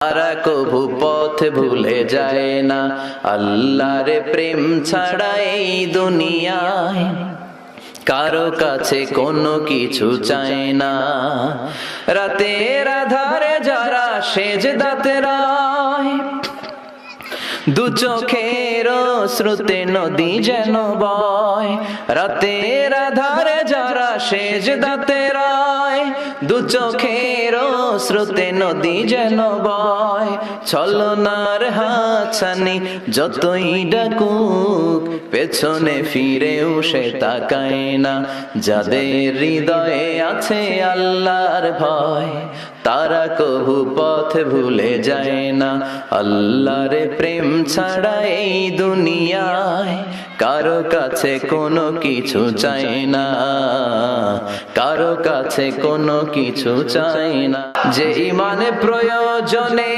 তারা কভু পথ ভুলে যায় না, আল্লাহর প্রেম ছাড়া এই দুনিয়ায় কারো কাছে কোনো কিছু চায় না। রাতের আধারে যারা সেজদাতে রয়, দু চোখের শ্রুতে নদী যেন বয়। রাতের আধারে যারা সেজদাতে রয়, দু চোখের শ্রুতে নদী যেন বয়। ছলনার হাতছানি যতই ডাকুক, পেছনে ফিরেও সে তাকায় না। যাদের হৃদয়ে আছে আল্লাহর ভয়, তারা কভু পথ ভুলে যায় না। আল্লাহর প্রেম ছাড়া এই দুনিয়ায় কারো কাছে কোনো কিছু চায় না, কারো কাছে কোনো কিছু চায় না। যে ইমানে প্রয়োজনে